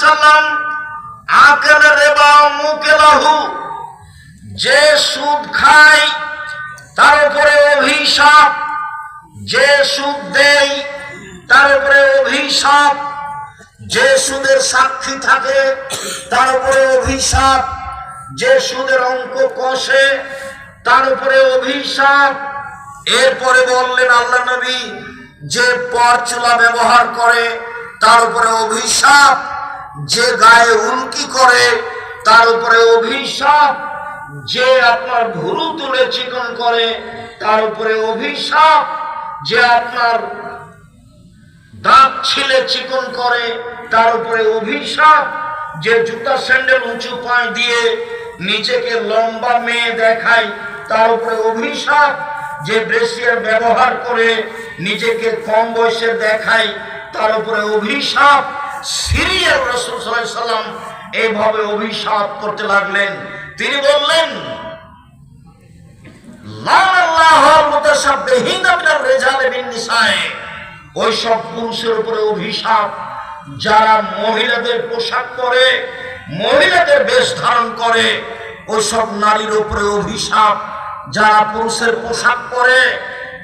সাল্লাম আকাল রিবা মুকিলাহু, যে সুদ খায় তার উপরে অভিশাপ, যে সুদ দেয় তার উপরে অভিশাপ, যে সুদের সাক্ষী থাকে তার উপরে অভিশাপ, যে সুদের অঙ্ক কষে তার উপরে অভিশাপ। এরপরে বললেন আল্লাহ নবী, যে পরচুলা ব্যবহার করে তার উপরে অভিশাপ, যে গায়ে উল্কি করে তার উপরে অভিশাপ, যে আপনার ভুরু তুলে চিকন করে তার উপরে অভিশাপ, যে আপনার দাঁত ছিলে চিকন করে তার উপরে অভিশাপ, যে জুতা স্যান্ডেল উঁচু পায়ে দিয়ে নিজেকে লম্বা মেয়ে দেখায় তার উপরে অভিশাপ, যে ব্রেসিয়ার ব্যবহার করে নিজেকে কম বয়সে দেখায় তার উপরে অভিশাপ। সিরিয়ার রাসূল সাল্লাল্লাহু আলাইহি সাল্লাম এইভাবে অভিশাপ করতে লাগলেন। তিনি বললেন, লানাল্লাহুল মুতাশাব্বিহিনা মিনার রিজালি বিন নিসায়ে, ওই সব পুরুষের উপরে অভিশাপ যারা মহিলাদের পোশাক পরে, মহিলাদের বেশ ধারণ করে। ওই সব নারীর উপরে অভিশাপ যারা পুরুষের পোশাক পরে,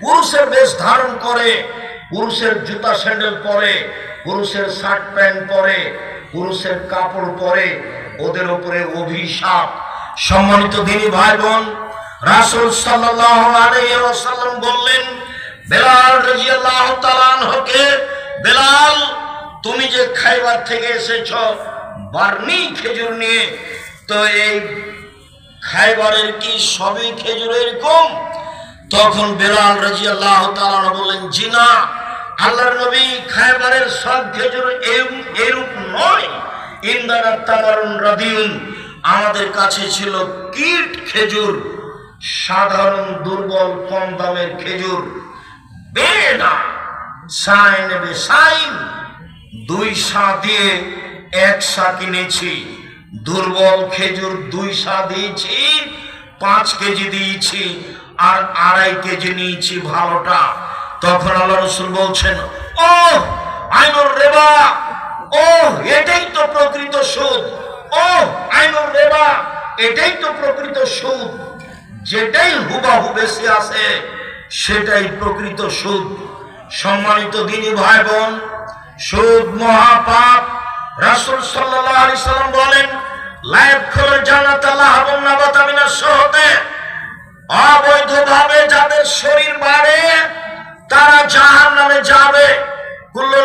পুরুষের বেশ ধারণ করে, পুরুষের জুতা স্যান্ডেল পরে, পুরুষের শার্ট প্যান্ট পরে, পুরুষের কাপড় পরে, ওদের উপরে অভিশাপ। সম্মানিত দিনী ভাই বোন, রাসূল সাল্লাল্লাহু আলাইহি ওয়াসাল্লাম বললেন বেলাল রাদিয়াল্লাহু তাআলা আনহুকে, বেলাল তুমি যে খাইবার থেকে এসেছো বার্নি খেজুর নিয়ে, তো এই খাইবারের কি সবই খেজুর এরকম? তখন বেলাল রাদিয়াল্লাহু তাআলা বললেন, জি না আল্লাহর নবী, খাইবারের সব খেজুর এরূপ নয়। ইনদানা তামারুন রাদিউন, আমাদের কাছে ছিল কীট খেজুর, সাধারণ দুর্বল কম দামের খেজুর। বেনা সাইন বেসাইন, 2 সা দিয়ে 1 সা কিনেছি। দুর্বল খেজুর 2 সা দিয়েছি, 5 কেজি দিয়েছি, আর 2.5 কেজি নিয়েছি ভালোটা। তখন আল্লাহ রাসূল বলছেন, ও আইনুর রিবা, ও এটাই তো প্রকৃত সুদ, ও আইনুর রিবা, এটাই তো প্রকৃত সুদ। যেটাই হুবাহু বেশি আছে সেটাই প্রকৃত সুদ। সম্মানিত দিনী ভাই বোন, সুদ মহাপাপ। রাসূল সাল্লাল্লাহু আলাইহি সাল্লাম বলেন, লা ইয়াদখুলুল জান্নাতা লাহবুন নাবাতা মিনাস সুহতে, অবৈধভাবে যাদের শরীর বাড়ে তারা জাহান্নামে যাবে। কুল্লু